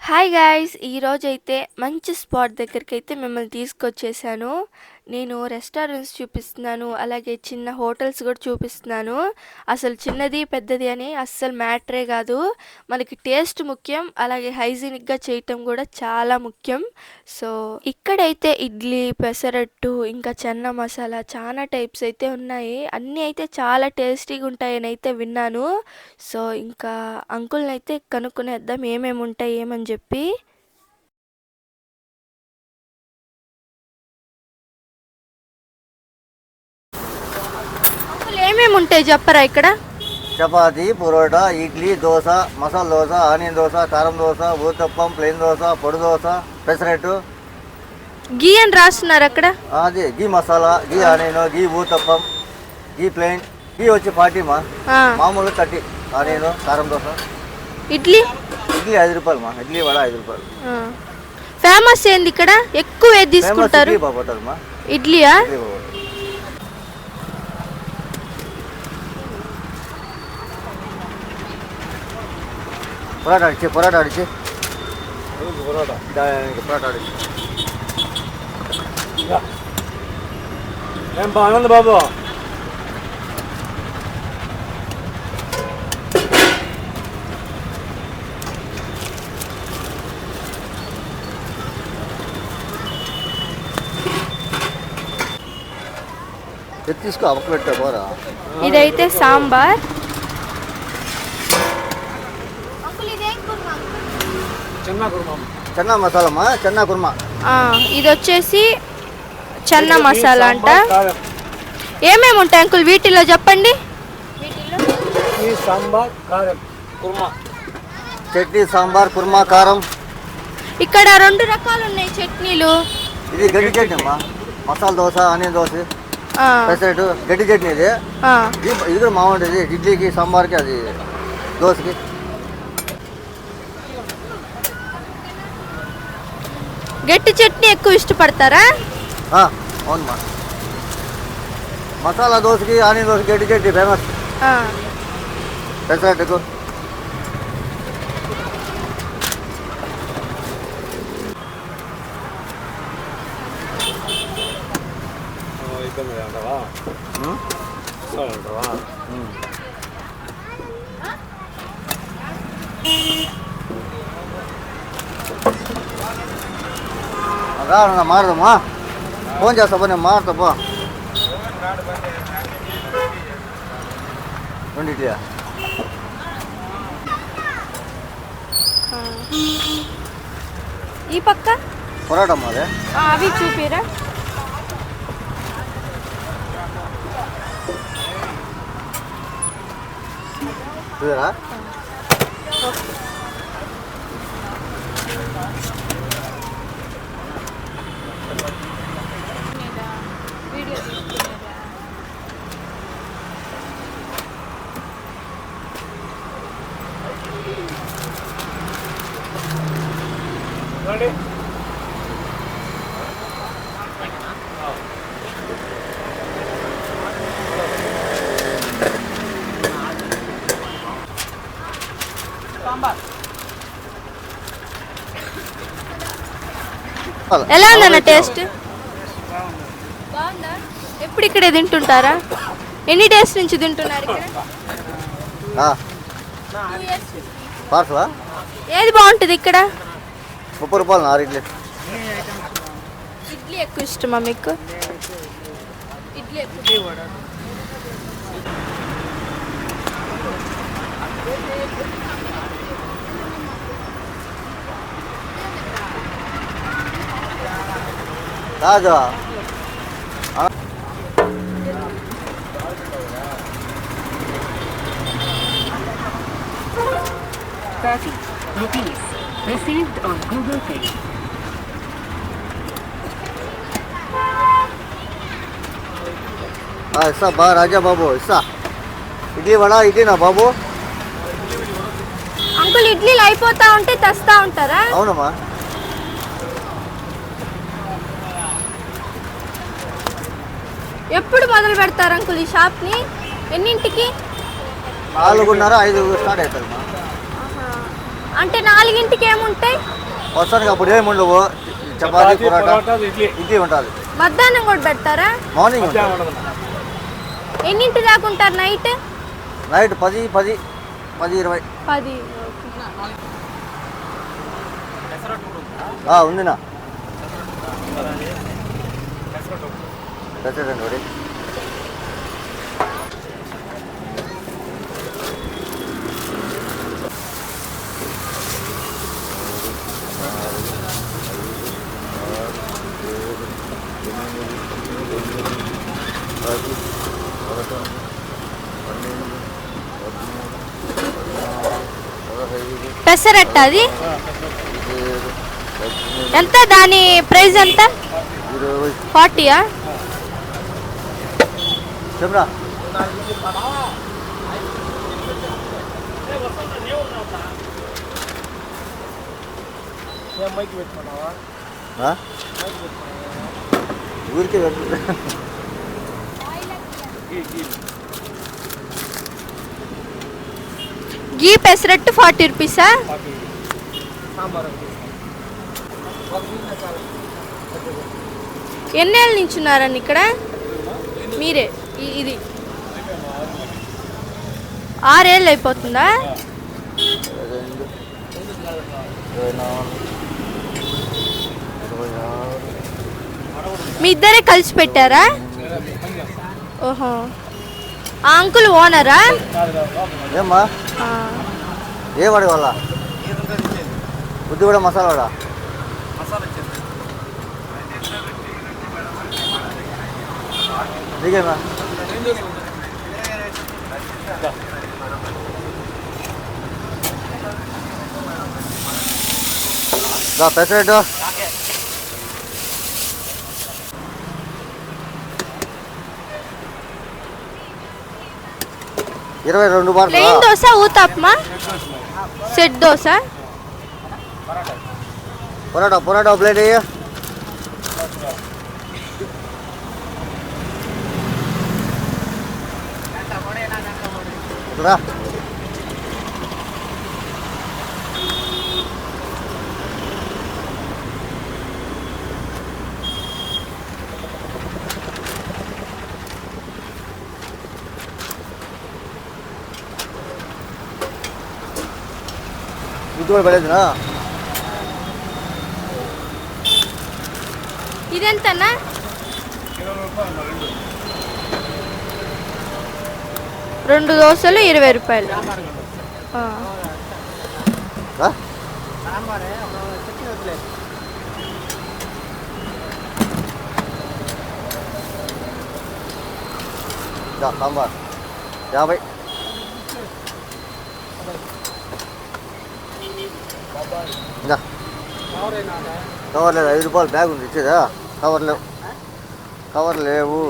Hi guys! ఈరోజైతే మంచి spot దగ్గరికైతే మిమ్మల్ని తీసుకొచ్చేసాను. నేను రెస్టారెంట్స్ చూపిస్తున్నాను. అలాగే చిన్న హోటల్స్ కూడా చూపిస్తున్నాను. అసలు చిన్నది, పెద్దది అని అస్సలు మ్యాటరే కాదు. మనకి టేస్ట్ ముఖ్యం. అలాగే హైజీనిక్‌గా చేయటం కూడా చాలా ముఖ్యం. సో, ఇక్కడైతే ఇడ్లీ, పెసరట్టు, ఇంకా చెన్నా మసాలా చాలా టైప్స్ అయితే ఉన్నాయి. అన్నీ అయితే చాలా టేస్టీగా ఉంటాయని అయితే విన్నాను. సో, ఇంకా అంకుల్‌నైతే కనుక్కునేద్దాం ఏమేమి ఉంటాయి ఏమని చెప్పి. అంకుల్ ఏమేమి ఉంటాయి చెప్పరా ఇక్కడ? చపాతి, పొరోటా, ఇడ్లీ, దోశ, మసాలా దోశ, ఆనియన్ దోశ, కారం దోశ, ఊతప్పం, ప్లెయిన్ దోశ, పొడి దోశ, పెసరట్టు. గీ అని రాస్తున్నారు అక్కడ. అది గీ మసాలా, గీ ఆనియన్, గీ ఊతప్పం, గీ ప్లెయిన్. గీ వచ్చి 40 మా, ఆ, మామూలు 30 ఆనియన్, కారం దోశ. ఇడ్లీ ఇడ్లీ 5 రూపాయలు మా, ఇడ్లీ వడ 5 రూపాయలు. ఫేమస్ ఏంది ఇక్కడ? ఎక్కువ ఏది ఫేమస్ తీసుకుంటారు? ఇడ్లీ బాగుంటుంది మా, ఇడ్లీయా? ఇడ్లీ బాగుంటుంది. పొరాటా అడిచి, పొరాటా అడిచి, పొరాటా అడిచి. ఏం బాగుంది బాబు. తీసుకో అప్ప పెట్టా పోరా. ఇదైతే సాంబార్. చిన్న కుర్మా. చెన్నా మసాలా మా, చెన్నా కుర్మా. ఇది వచ్చేసి చెన్నా మసాలా అంట. కారం. ఏమేమి ఉంటాయి అంకుల్ వీటిలో చెప్పండి. ఈ సాంబార్ కారం కుర్మా. చట్నీ, సాంబార్, కుర్మా, కారం. ఇక్కడ 2 రకాలు ఉన్నాయి చట్నీలు. ఇది గడ్డి చట్నీ అమ్మా, మసాలా దోశ, ఆనియన్ దోశ, ఆ, పెసరట్టు గడ్డి చట్నీ. ఇది ఆ. ఇది కూడా మామూలు ఇడ్లీకి, సాంబార్కి, అది దోశకి. గట్టి చట్నీ ఎక్కువ ఇష్టపడతారా? అవునమ్మా, మసాలా దోశకి, ఆనియన్ దోశ గడ్డి చట్నీ ఫేమస్. ఆ. పెసరట్టుకు ఇబ్బంది అంటావా? అంటావా? రా మారదమ్మా, ఫోన్ చేస్తా పో, నేను మారుతా పో. రెండిట్లయా? ఈ పక్క పొరాటమ్మా అదే. అవి చూపిరా. చూడరా. రండి. ఎలా ఉందన్న టేస్ట్? బాగుందా? ఎప్పుడు ఇక్కడే తింటుంటారా? ఎన్ని డేస్ నుంచి తింటున్నారు ఇక్కడ? పార్సలా ఏది బాగుంటుంది ఇక్కడ? 30 రూపాయలు 6 ఇడ్లీ. ఇడ్లీ ఎక్కువ ఇష్టమా మీకు? ఇడ్లీ ఎక్కువ. కాదు rupees received on Google Pay. ఇస్తా బా రాజా బాబు, ఇస్తా. ఇడ్లీ వడ, ఇడ్లీనా బాబు? అంకుల్ ఇడ్లీలు అయిపోతా ఉంటే తెస్తా ఉంటారా? అవునమ్మా. ఎప్పుడు మొదలు పెడతారు అంకుల్ ఈ షాప్ని? ఎన్నింటికి? 4:30, 5 స్టార్ట్ అవుతుంది. అంటే 4ంటికి ఏముంటాయి? వస్తానికి అప్పుడు ఏమి ఉండవు, చపాతీ పొరాటా ఇడ్లీ ఇడ్లీ ఉంటుంది. మధ్యాహ్నం కూడా పెడతారా? మార్నింగ్ ఉంటుంది. మధ్యాహ్నం ఉండదు. ఎన్నింటి దాకా ఉంటారు నైట్? నైట్ 10, 20. 10. ఉందినా పెసరట్టు ఒకటి. పెసరట్టు అది ఎంత? దాని ప్రైస్ ఎంత? 40. చెప్పరా ఊరికే పెట్టు. గీ పెసరట్టు 40 రూపీసా? ఎన్నేళ్ళ నుంచి ఉన్నారండి ఇక్కడ మీరే? ఇది 6 ఏళ్ళు అయిపోతుందా? మీ ఇద్దరే కలిసి పెట్టారా? ఓహో, ఆ అంకుల్ ఓనరా? ఏమ్మా ఏ వాడి వాళ్ళ బుద్ధి కూడా మసాలా వాడా? దిగేమా పెసరట్టు ₹22 ప్లెయిన్ దోశ, ఊతప్పమా, సెట్ దోశ, పొరాటా ప్లేట్ అయ్యా. రా ఇది కూడా పడేదినా? ఇదెంతనా? 2 దోశలు ₹20. సాంబార్ 50. కవర్ లేదు, ₹5 బ్యాగ్ ఉంది ఇచ్చేదా? కవర్ లేవు.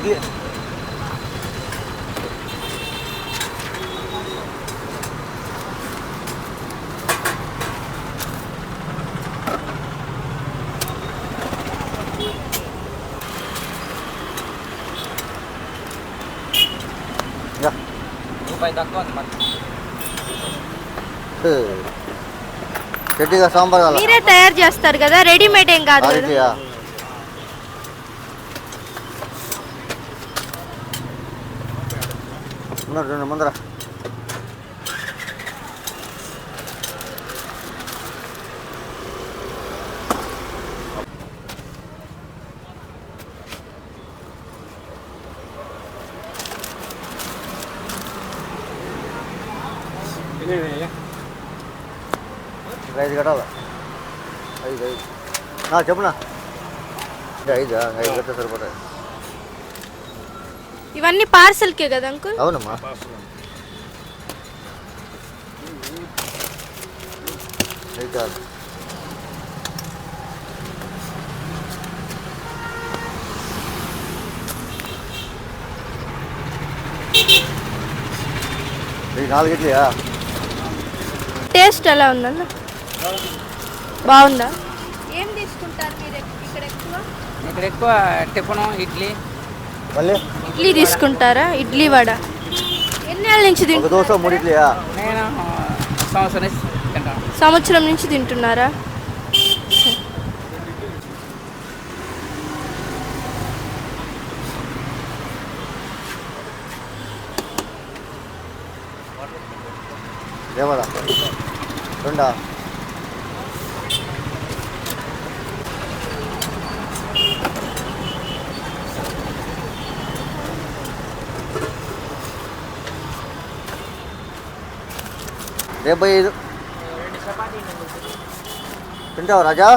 ఇది గట్టిగా సాంబార్ కావాలి. మీరే తయారు చేస్తారు కదా, రెడీమేడ్ ఏం కాదు కదా? అరటియా ఉన్నాడు ముందర. ఇంకా 5 కట్టాలా? 5 చెప్పునా? 5 కట్టే సరిపోతాయి. ఇవన్నీ పార్సల్కే కదా అంకుల్? అవునమ్మా. చాలు. ఈ 4 ఇడ్లీయా? టేస్ట్ ఎలా ఉందన్న? బాగుందా? ఏం తీసుకుంటారు మీరు ఇక్కడ ఎక్కువ? ఇక్కడ ఎక్కువ టిఫను ఇడ్లీ. మళ్ళీ ఇడ్లీ తీసుకుంటారా? ఇడ్లీ వడ ఎన్నేళ్ళ నుంచి ఒక తింటున్నారు? దోశ 3 ఇడ్లీయా? నేను సంవత్సరం నుంచి తింటాను. సంవత్సరం నుంచి తింటున్నారా? ఏమరా 2? డెబ్బై 5 తింటావు రాజా?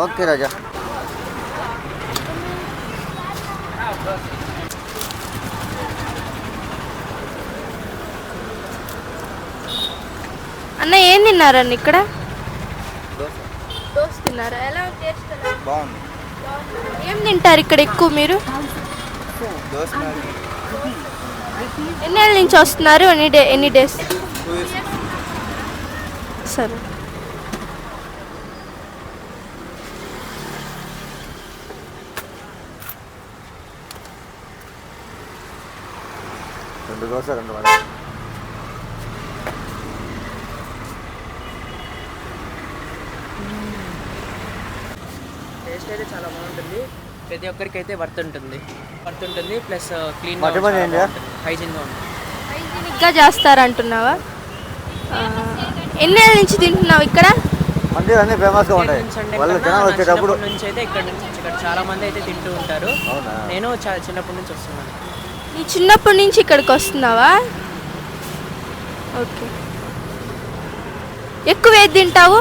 ఓకే రాజా. అన్న ఏం తిన్నారన్న ఇక్కడ? దోశ తిన్నారా? ఎలా ఉంది టేస్ట్? బాగుంది. ఏం తింటారు ఇక్కడ ఎక్కువ మీరు? ఎన్నేళ్ళ నుంచి వస్తున్నారు? ఎన్ని డేస్? సరే. రెండు దోశ 2 వడ. టేస్ట్ అయితే చాలా బాగుంటుంది. ప్రతి ఒక్కరికి అయితే వర్త్ ఉంటుంది ప్లస్ క్లీన్ మట్టి పని ఏంటి? హైజీన్గా ఉంటుంది. హైజీనిక్గా చేస్తారంటున్నావా? ఎన్నేళ్ళ నుంచి తింటున్నావు ఇక్కడ? మందిర్ అన్నీ ఫేమస్గా ఉంటాయి. వాళ్ళు జనాలు వచ్చేటప్పుడు చిన్నప్పటి నుంచి అయితే ఇక్కడ చాలా మంది అయితే తింటూ ఉంటారు. అవునా? నేను చిన్నప్పటి నుంచి వస్తున్నాను. నీ చిన్నప్పటి నుంచి ఇక్కడికి వస్తున్నావా? ఓకే. ఎక్కువ ఏది తింటావు?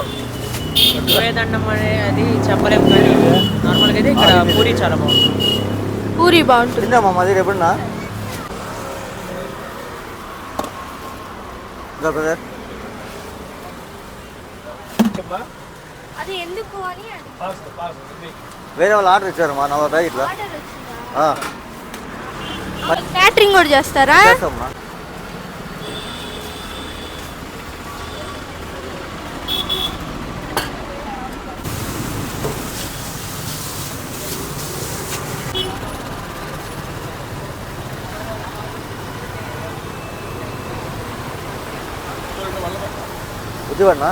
ఎక్కువేదండం అది చెప్పలేము కానీ నార్మల్గా అయితే ఇక్కడ పూరి చాలా బాగుంటుంది. పూరి బాగుంటుంది. తిందామా మదిర్ ఎప్పుడున్నా? ఇంకా బ్రదర్ చెప్పా అది ఎందుకు అని వేరే వాళ్ళు ఆర్డర్ ఇచ్చారు మా 40 ప్యాకెట్లు. క్యాటరింగ్ కూడా చేస్తారా? చేస్తామ్మా. బుద్ధిపడినా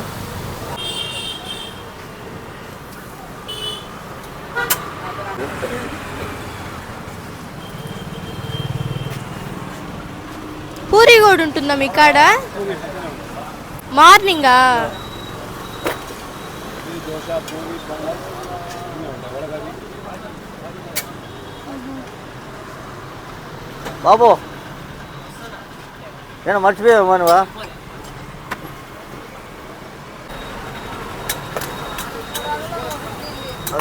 పూరి కూడా ఉంటుందా మీ కాడ? మార్నింగా? దోశ పూరి పొంగల్ అన్నీ ఉంటాయి. వడగది బాబు నేను మర్చిపోయావు మనవా?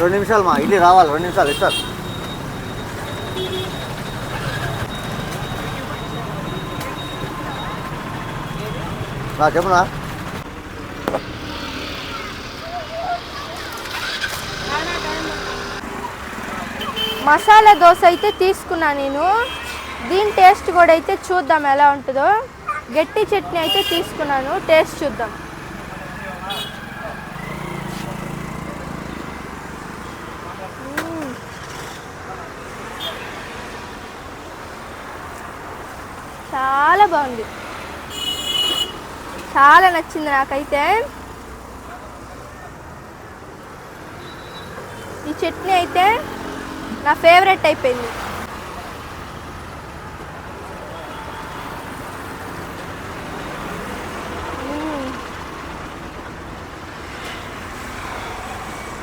2 నిమిషాలు మా ఇల్లు రావాలి. 2 నిమిషాలు ఇస్తారు. నా చెప్పునా? మసాలా దోశ అయితే తీసుకున్నా నేను. దీని టేస్ట్ కూడా అయితే చూద్దాం ఎలా ఉంటుందో. గట్టి చట్నీ అయితే తీసుకున్నాను, టేస్ట్ చూద్దాం. చాలా బాగుంది, చాలా నచ్చింది నాకైతే. ఈ చట్నీ అయితే నా ఫేవరెట్ అయిపోయింది.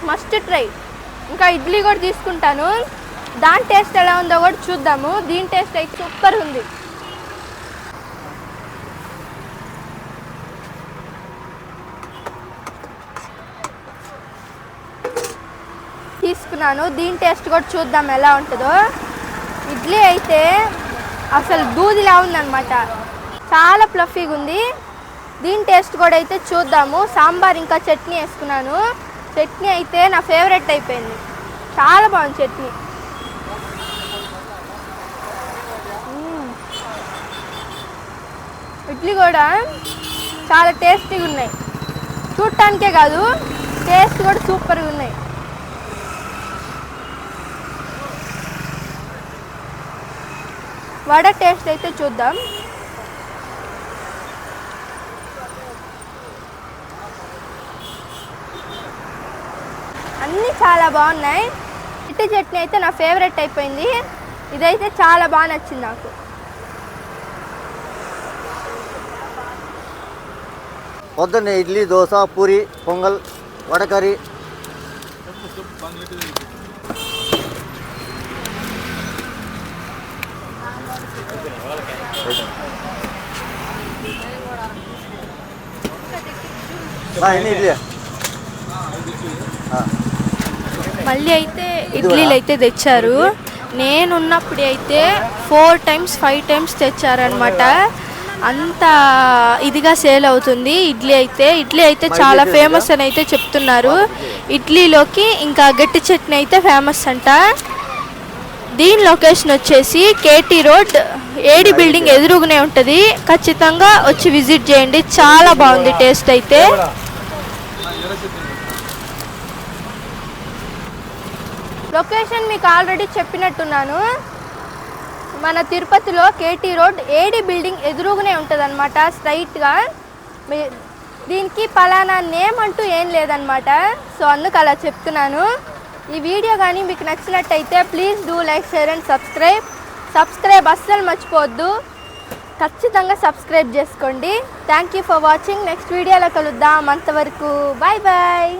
Must try. ఇంకా ఇడ్లీ కూడా తీసుకుంటాను, దాని టేస్ట్ ఎలా ఉందో కూడా చూద్దాము. దీని టేస్ట్ అయితే సూపర్ ఉంది. తీసుకున్నాను, దీని టేస్ట్ కూడా చూద్దాం ఎలా ఉంటుందో. ఇడ్లీ అయితే అసలు దూదిలా ఉందన్నమాట, చాలా ఫ్లఫీగా ఉంది. దీని టేస్ట్ కూడా అయితే చూద్దాము. సాంబార్ ఇంకా చట్నీ వేసుకున్నాను. చట్నీ అయితే నా ఫేవరెట్ అయిపోయింది, చాలా బాగుంది చట్నీ. ఇడ్లీ కూడా చాలా టేస్టీగా ఉన్నాయి. చూడటానికే కాదు, టేస్ట్ కూడా సూపర్గా ఉన్నాయి. వడ టేస్ట్ అయితే చూద్దాం. అన్నీ చాలా బాగున్నాయి. ఇడ్లీ చట్నీ అయితే నా ఫేవరెట్ అయిపోయింది. ఇదైతే చాలా బాగా నచ్చింది నాకు. పొద్దున్నే ఇడ్లీ, దోశ, పూరి, పొంగల్, వడకరి. ఎన్ని ఇడ్లీ? మళ్ళీ అయితే ఇడ్లీలు అయితే తెచ్చారు. నేనున్నప్పుడు అయితే 4 times 5 times తెచ్చారనమాట. అంత ఇదిగా సేల్ అవుతుంది ఇడ్లీ అయితే చాలా ఫేమస్ అని అయితే చెప్తున్నారు. ఇడ్లీలోకి ఇంకా గట్టి చట్నీ అయితే ఫేమస్ అంట. దీని లొకేషన్ వచ్చేసి కేటీ రోడ్, ఏడి బిల్డింగ్ ఎదురుగునే ఉంటుంది. ఖచ్చితంగా వచ్చి విజిట్ చేయండి, చాలా బాగుంది టేస్ట్ అయితే. లొకేషన్ మీకు ఆల్రెడీ చెప్పినట్టున్నాను. మన తిరుపతిలో కేటీ రోడ్, ఏడి బిల్డింగ్ ఎదురుగునే ఉంటుంది అనమాట, స్ట్రైట్గా. దీనికి పలానా నేమ్ అంటూ ఏం లేదనమాట. సో అందుకు అలా చెప్తున్నాను. ఈ వీడియో కానీ మీకు నచ్చినట్టయితే please do like, share and subscribe అస్సలు మర్చిపోవద్దు. ఖచ్చితంగా సబ్స్క్రైబ్ చేసుకోండి. Thank you for watching. Next వీడియోలో కలుద్దాం. అంతవరకు బాయ్ బాయ్.